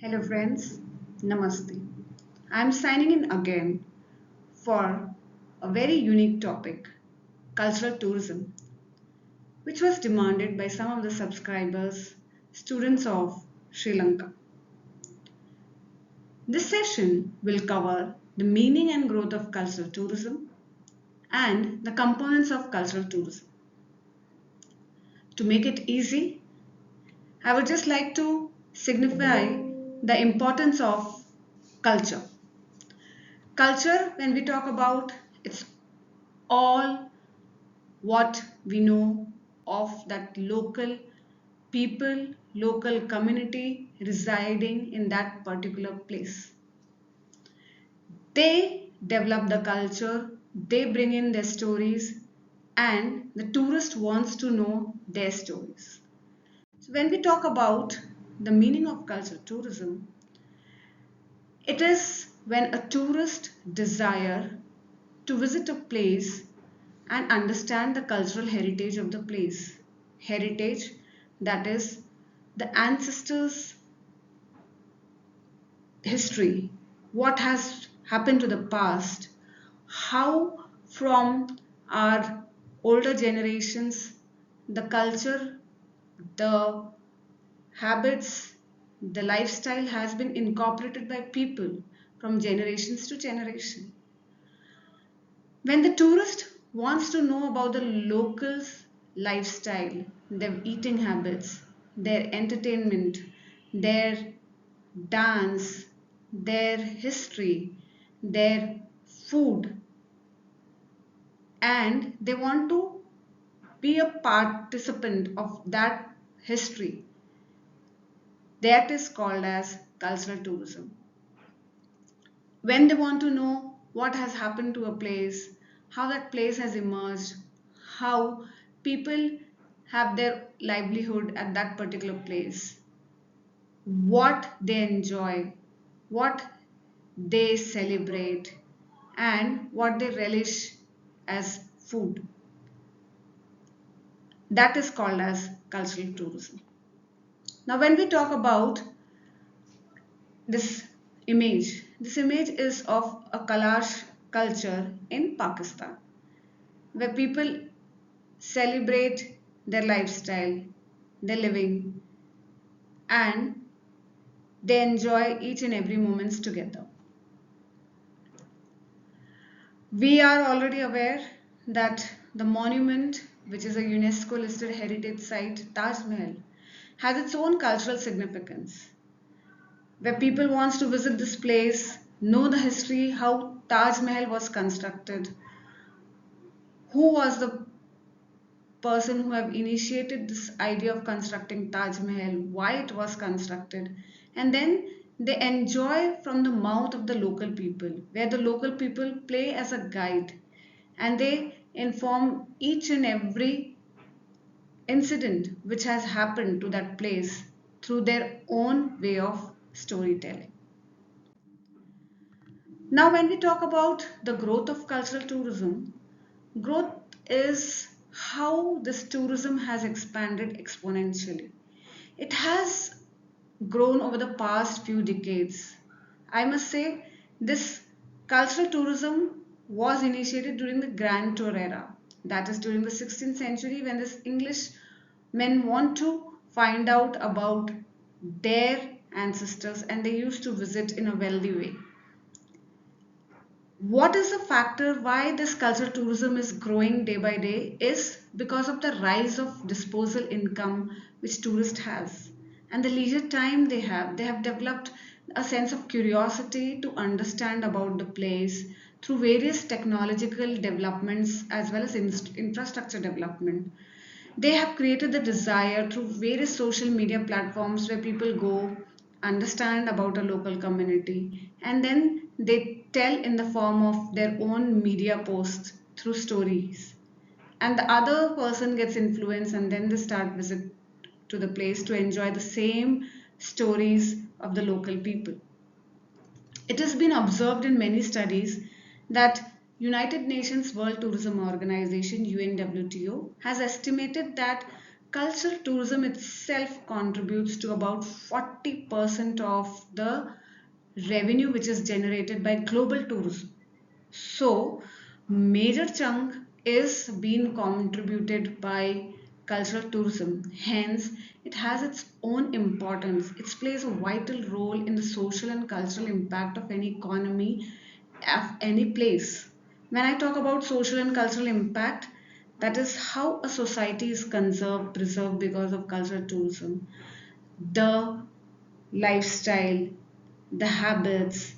Hello friends, Namaste. I am signing in again for a very unique topic, cultural tourism, which was demanded by some of the subscribers, students of Sri Lanka. This session will cover the meaning and growth of cultural tourism and the components of cultural tourism. To make it easy, I would just like to signify the importance of culture. Culture, when we talk about, it's all what we know of that local people, local community residing in that particular place. They develop the culture, they bring in their stories, and the tourist wants to know their stories. So, when we talk about the meaning of cultural tourism, it is when a tourist desire to visit a place and understand the cultural heritage of the place. Heritage, that is the ancestors' history, what has happened to the past, how from our older generations the culture, the habits, the lifestyle has been incorporated by people from generations to generation. When the tourist wants to know about the locals' lifestyle, their eating habits, their entertainment, their dance, their history, their food, and they want to be a participant of that history, that is called as cultural tourism. When they want to know what has happened to a place, how that place has emerged, how people have their livelihood at that particular place, what they enjoy, what they celebrate, and what they relish as food. That is called as cultural tourism. Now, when we talk about this this image is of a Kalash culture in Pakistan, where people celebrate their lifestyle, their living, and they enjoy each and every moments together. We are already aware that the monument, which is a UNESCO listed heritage site, Taj Mahal, has its own cultural significance, where people wants to visit this place, know the history, how Taj Mahal was constructed, who was the person who have initiated this idea of constructing Taj Mahal, why it was constructed, and then they enjoy from the mouth of the local people, where the local people play as a guide and they inform each and every incident which has happened to that place through their own way of storytelling. Now, when we talk about the growth of cultural tourism, growth is how this tourism has expanded exponentially. It has grown over the past few decades. I must say, this cultural tourism was initiated during the Grand Tour era, that is during the 16th century, when this English men want to find out about their ancestors and they used to visit in a wealthy way. What is the factor why this cultural tourism is growing day by day is because of the rise of disposal income which tourist has and the leisure time they have developed a sense of curiosity to understand about the place through various technological developments as well as infrastructure development. They have created the desire through various social media platforms where people go, understand about a local community, and then they tell in the form of their own media posts through stories. And the other person gets influenced, and then they start visit to the place to enjoy the same stories of the local people. It has been observed in many studies that United Nations World Tourism Organization UNWTO has estimated that Cultural tourism itself contributes to about 40% of the revenue which is generated by global tourism. So, major chunk is being contributed by cultural tourism. Hence, it has its own importance. It plays a vital role in the social and cultural impact of any economy of any place. When I talk about social and cultural impact, that is how a society is conserved, preserved because of cultural tourism. The lifestyle, the habits,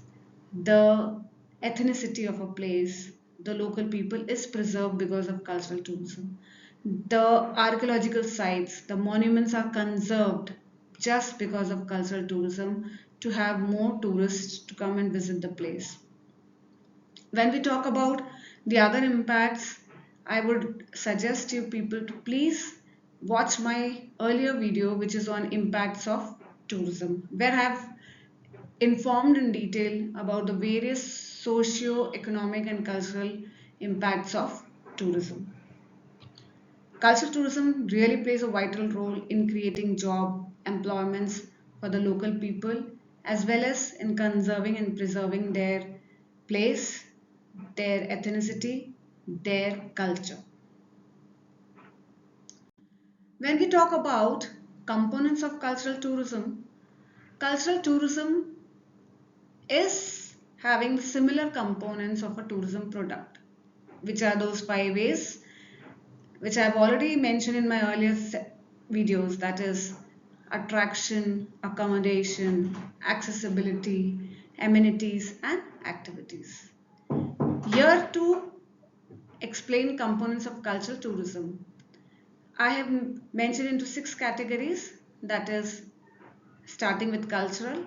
the ethnicity of a place, the local people is preserved because of cultural tourism. The archaeological sites, the monuments are conserved just because of cultural tourism to have more tourists to come and visit the place. When we talk about the other impacts, I would suggest you people to please watch my earlier video which is on impacts of tourism, where I have informed in detail about the various socio-economic and cultural impacts of tourism. Cultural tourism really plays a vital role in creating job employments for the local people as well as in conserving and preserving their place, their ethnicity, their culture. When we talk about components of cultural tourism is having similar components of a tourism product, which are those 5 A's, which I've already mentioned in my earlier videos, that is attraction, accommodation, accessibility, amenities, and activities. Here to explain components of cultural tourism, I have mentioned into 6 categories, that is starting with cultural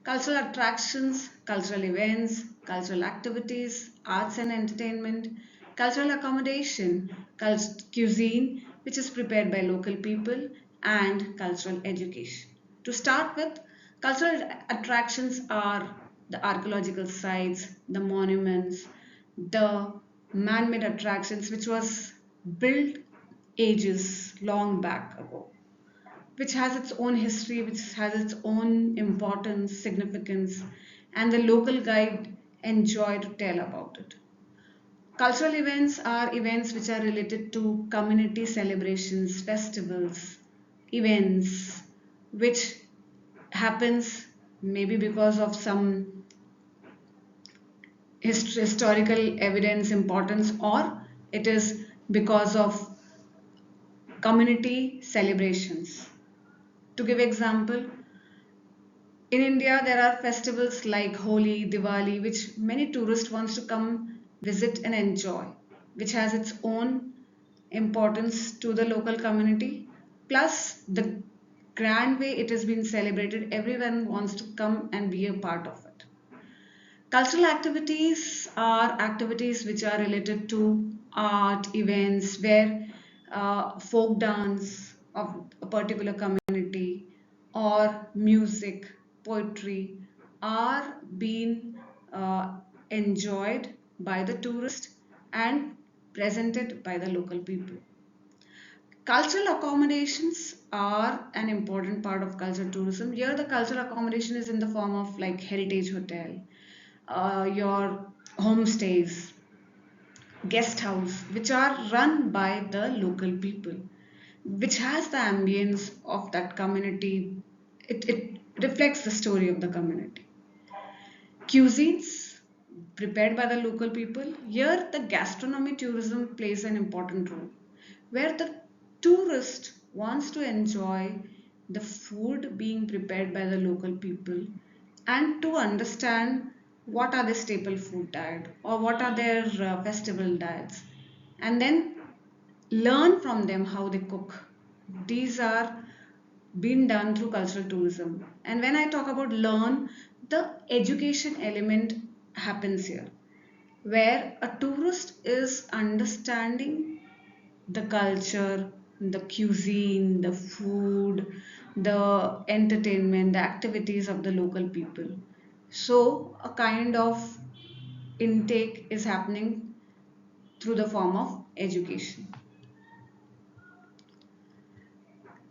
attractions, cultural events, cultural activities, arts and entertainment, cultural accommodation, cuisine which is prepared by local people, and cultural education. To start with, cultural attractions are the archaeological sites, the monuments, the man-made attractions which was built ages long back ago, which has its own history, which has its own importance, significance, and the local guide enjoy to tell about it. Cultural events are events which are related to community celebrations, festivals, events, which happens maybe because of some historical evidence importance, or it is because of community celebrations. To give example, in India, there are festivals like Holi, Diwali, which many tourists wants to come visit and enjoy, which has its own importance to the local community. Plus, the grand way it has been celebrated, everyone wants to come and be a part of it. Cultural activities are activities which are related to art, events, where folk dance of a particular community or music, poetry are being enjoyed by the tourist and presented by the local people. Cultural accommodations are an important part of cultural tourism. Here, the cultural accommodation is in the form of like heritage hotel, your homestays, guest house, which are run by the local people, which has the ambience of that community. It reflects the story of the community. Cuisines prepared by the local people. Here, the gastronomy tourism plays an important role, where the tourist wants to enjoy the food being prepared by the local people and to understand what are the staple food diet or what are their festival diets, and then learn from them how they cook. These are being done through cultural tourism. And when I talk about learn, the education element happens here, where a tourist is understanding the culture, the cuisine, the food, the entertainment, the activities of the local people. So, a kind of intake is happening through the form of education.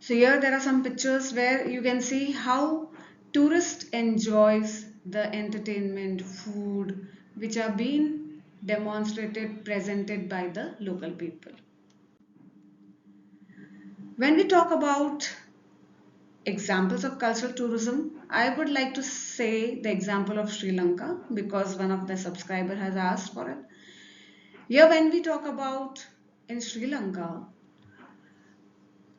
So here there are some pictures where you can see how tourist enjoys the entertainment, food, which are being demonstrated, presented by the local people. When we talk about examples of cultural tourism, I would like to say the example of Sri Lanka because one of the subscriber has asked for it. Here when we talk about in Sri Lanka,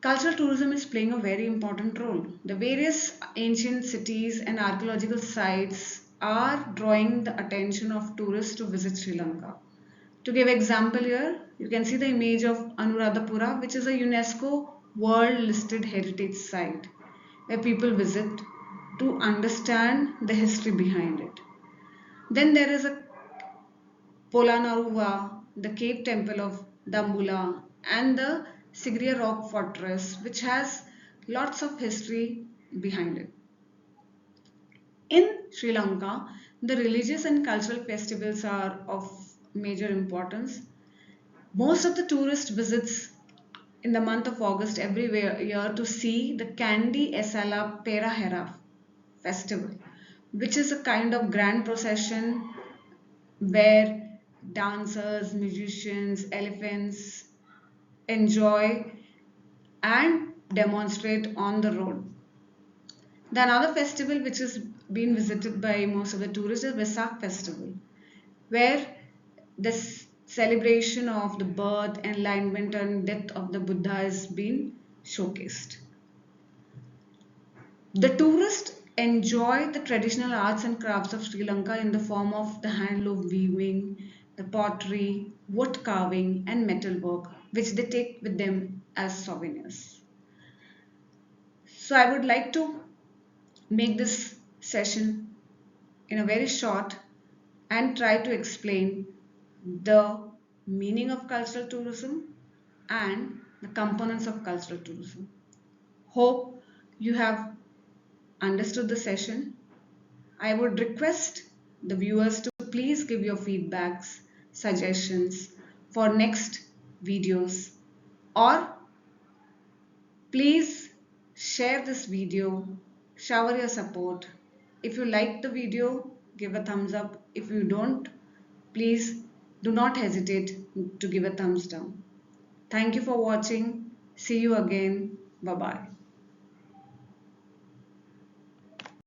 cultural tourism is playing a very important role. The various ancient cities and archaeological sites are drawing the attention of tourists to visit Sri Lanka. To give example here, you can see the image of Anuradhapura, which is a UNESCO World Listed Heritage Site, where people visit to understand the history behind it. Then there is a Polanaruwa, the cave temple of Dambula, and the Sigiriya rock fortress, which has lots of history behind it. In Sri Lanka, the religious and cultural festivals are of major importance. Most of the tourist visits in the month of August every year to see the Kandy Esala Perahera festival, which is a kind of grand procession where dancers, musicians, elephants enjoy and demonstrate on the road. The another festival which is being visited by most of the tourists is Vesak festival, where this celebration of the birth, enlightenment and death of the Buddha is being showcased. The tourists enjoy the traditional arts and crafts of Sri Lanka in the form of the handloom weaving, the pottery, wood carving and metalwork, which they take with them as souvenirs. So I would like to make this session in a very short and try to explain the meaning of cultural tourism and the components of cultural tourism. Hope you have understood the session. I would request the viewers to please give your feedbacks, suggestions for next videos, or please share this video, shower your support. If you like the video, give a thumbs up. If you don't, please do not hesitate to give a thumbs down. Thank you for watching. See you again. Bye bye.